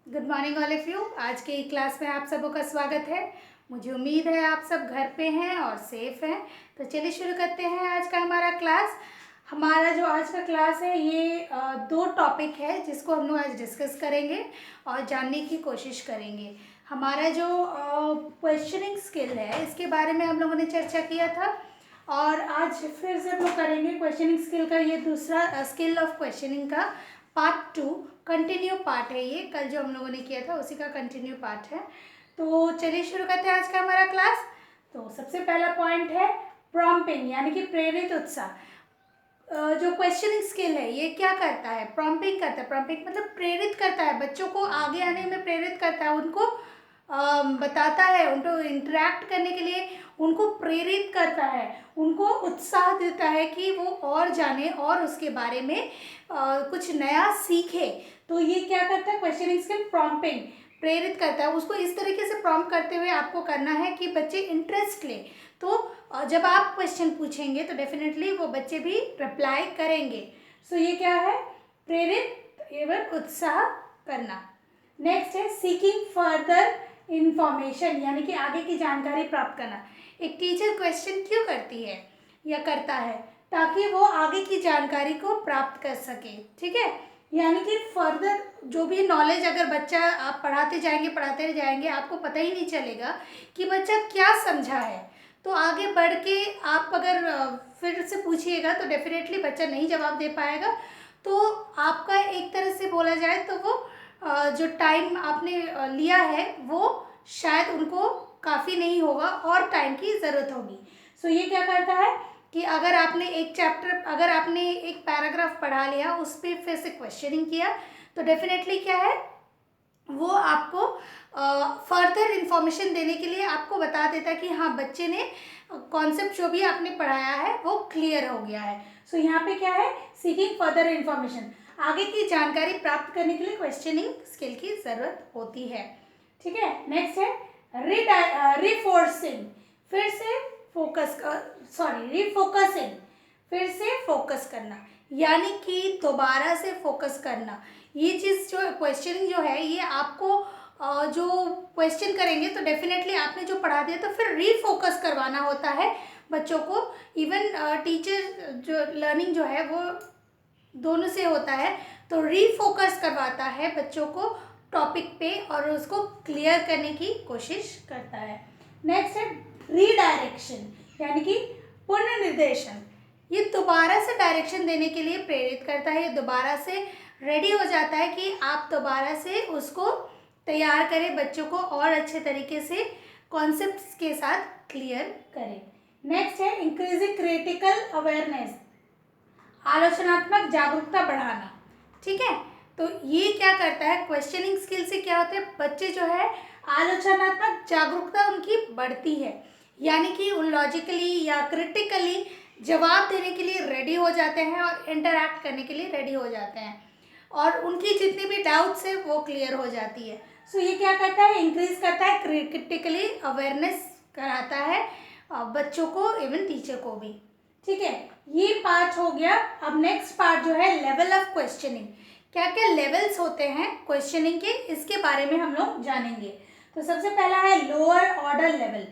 Good morning all of you. आज के class में आप सबों का स्वागत है। मुझे उम्मीद है आप सब घर पे हैं और सेफ हैं। तो चलिए शुरू करते हैं आज का हमारा क्लास। हमारा जो आज का क्लास है ये दो टॉपिक है जिसको हम लोग आज डिस्कस करेंगे और जानने की कोशिश करेंगे। हमारा जो क्वेश्चनिंग स्किल है इसके बारे में हम लोगों ने चर्चा किया था और आज फिर से हम लोग करेंगे क्वेश्चनिंग स्किल का ये दूसरा स्किल ऑफ क्वेश्चनिंग का पार्ट 2 कंटिन्यू पार्ट है। ये कल जो हम लोगों ने किया था उसी का कंटिन्यू पार्ट है। तो चलिए शुरू करते हैं आज का हमारा क्लास। तो सबसे पहला पॉइंट है प्रॉम्प्टिंग यानी कि प्रेरित उत्साह। जो क्वेश्चनिंग स्किल है ये क्या करता है? प्रॉम्प्टिंग करता है। प्रॉम्प्टिंग मतलब प्रेरित करता है, बच्चों को आगे आने में प्रेरित करता है, उनको बताता है, उनको इंटरेक्ट करने के लिए उनको प्रेरित करता है, उनको उत्साह देता है कि वो और जाने और उसके बारे में कुछ नया सीखे। तो ये क्या करता है? क्वेश्चनिंग स्किल प्रॉम्प्टिंग प्रेरित करता है। उसको इस तरीके से प्रॉम्प्ट करते हुए आपको करना है कि बच्चे इंटरेस्ट लें। तो जब आप क्वेश्चन पूछेंगे तो डेफिनेटली वो बच्चे भी रिप्लाई करेंगे। सो ये क्या है? प्रेरित एवं उत्साह करना। नेक्स्ट है सीकिंग फर्दर इंफॉर्मेशन यानी कि आगे की जानकारी प्राप्त करना। एक टीचर क्वेश्चन क्यों करती है या करता है? ताकि वो आगे की जानकारी को प्राप्त कर सके। ठीक है, यानी कि फर्दर जो भी नॉलेज अगर बच्चा आप पढ़ाते जाएंगे आपको पता ही नहीं चलेगा कि बच्चा क्या समझा है। तो आगे बढ़ के आप अगर फिर से पूछिएगा तो डेफिनेटली बच्चा नहीं जवाब दे पाएगा। तो आपका एक तरह से बोला जाए तो वो जो टाइम आपने लिया है वो शायद उनको काफ़ी नहीं होगा और टाइम की ज़रूरत होगी। सो ये क्या करता है कि अगर आपने एक पैराग्राफ पढ़ा लिया, उस पर फिर से क्वेश्चनिंग किया तो डेफिनेटली क्या है, वो आपको फर्दर इंफॉर्मेशन देने के लिए आपको बता देता है कि हाँ बच्चे ने कॉन्सेप्ट जो भी आपने पढ़ाया है वो क्लियर हो गया है। सो यहाँ पे क्या है? सीकिंग फर्दर इंफॉर्मेशन, आगे की जानकारी प्राप्त करने के लिए क्वेश्चनिंग स्किल की ज़रूरत होती है। ठीक है, नेक्स्ट है रिफोर्सिंग, फिर से रिफोकसिंग, फिर से फोकस करना यानी कि दोबारा से फोकस करना। ये चीज़ जो क्वेश्चनिंग जो है ये आपको जो क्वेश्चन करेंगे तो डेफिनेटली आपने जो पढ़ा दिया तो फिर रीफोकस करवाना होता है बच्चों को। इवन टीचर जो लर्निंग जो है वो दोनों से होता है, तो रीफोकस करवाता है बच्चों को टॉपिक पे और उसको क्लियर करने की कोशिश करता है। नेक्स्ट है रीडायरेक्शन यानी कि पुनर्निर्देशन। ये दोबारा से डायरेक्शन देने के लिए प्रेरित करता है, ये दोबारा से रेडी हो जाता है कि आप दोबारा से उसको तैयार करें, बच्चों को और अच्छे तरीके से कॉन्सेप्ट्स के साथ क्लियर करें। नेक्स्ट है इंक्रीजिंग क्रिटिकल अवेयरनेस, आलोचनात्मक जागरूकता बढ़ाना। ठीक है, तो ये क्या करता है? क्वेश्चनिंग स्किल से क्या होता है, बच्चे जो है आलोचनात्मक जागरूकता उनकी बढ़ती है, यानी कि उन लॉजिकली या क्रिटिकली जवाब देने के लिए रेडी हो जाते हैं और इंटरैक्ट करने के लिए रेडी हो जाते हैं और उनकी जितनी भी डाउट्स है वो क्लियर हो जाती है। सो ये क्या करता है? इंक्रीज करता है क्रिटिकली अवेयरनेस कराता है बच्चों को, इवन टीचर को भी। ठीक है, ये पार्ट हो गया। अब नेक्स्ट पार्ट जो है लेवल ऑफ क्वेश्चनिंग, क्या क्या लेवल्स होते हैं क्वेश्चनिंग के, इसके बारे में हम लोग जानेंगे। तो सबसे पहला है लोअर ऑर्डर लेवल।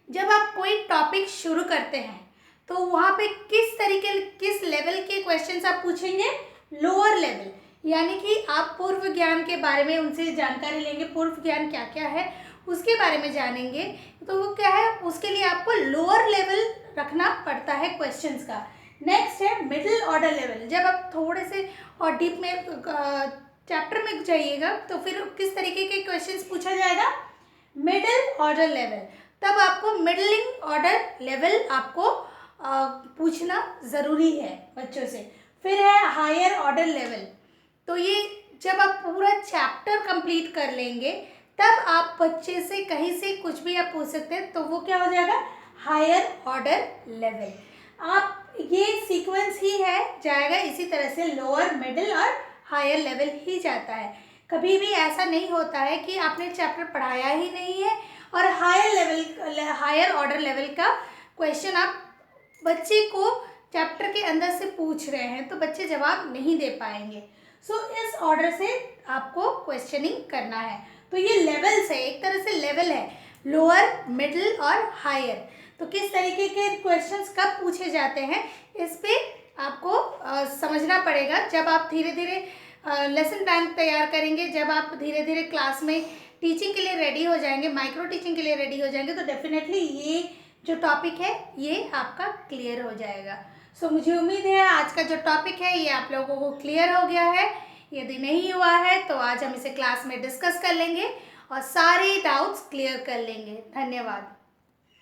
जब आप कोई टॉपिक शुरू करते हैं तो वहाँ पे किस लेवल के क्वेश्चंस आप पूछेंगे? लोअर लेवल, यानी कि आप पूर्व ज्ञान के बारे में उनसे जानकारी लेंगे, पूर्व ज्ञान क्या क्या है उसके बारे में जानेंगे। तो वो क्या है, उसके लिए आपको लोअर लेवल रखना पड़ता है क्वेश्चंस का। नेक्स्ट है मिडिल ऑर्डर लेवल। जब आप थोड़े से और डीप में चैप्टर में जाइएगा तो फिर किस तरीके के क्वेश्चंस पूछा जाएगा? Middle order level. तब आपको मिडलिंग ऑर्डर लेवल आपको पूछना ज़रूरी है बच्चों से। फिर है हायर ऑर्डर लेवल। तो ये जब आप पूरा चैप्टर कंप्लीट कर लेंगे तब आप बच्चे से कहीं से कुछ भी आप पूछ सकते हैं, तो वो क्या हो जाएगा? Higher order level. आप ये सीक्वेंस ही है जाएगा इसी तरह से, लोअर मिडिल और हायर लेवल ही जाता है। कभी भी ऐसा नहीं होता है कि आपने चैप्टर पढ़ाया ही नहीं है और हायर ऑर्डर लेवल का क्वेश्चन आप बच्चे को चैप्टर के अंदर से पूछ रहे हैं तो बच्चे जवाब नहीं दे पाएंगे। सो इस ऑर्डर से आपको क्वेश्चनिंग करना है। तो ये लेवल्स है, एक तरह से लेवल है, लोअर, मिडिल और हायर। तो किस तरीके के क्वेश्चंस कब पूछे जाते हैं, इस पे आपको समझना पड़ेगा। जब आप धीरे धीरे लेसन प्लान तैयार करेंगे, जब आप धीरे धीरे क्लास में टीचिंग के लिए रेडी हो जाएंगे, माइक्रो टीचिंग के लिए रेडी हो जाएंगे, तो डेफिनेटली ये जो टॉपिक है ये आपका क्लियर हो जाएगा। सो मुझे उम्मीद है आज का जो टॉपिक है ये आप लोगों को क्लियर हो गया है। यदि नहीं हुआ है तो आज हम इसे क्लास में डिस्कस कर लेंगे और सारे डाउट्स क्लियर कर लेंगे। धन्यवाद।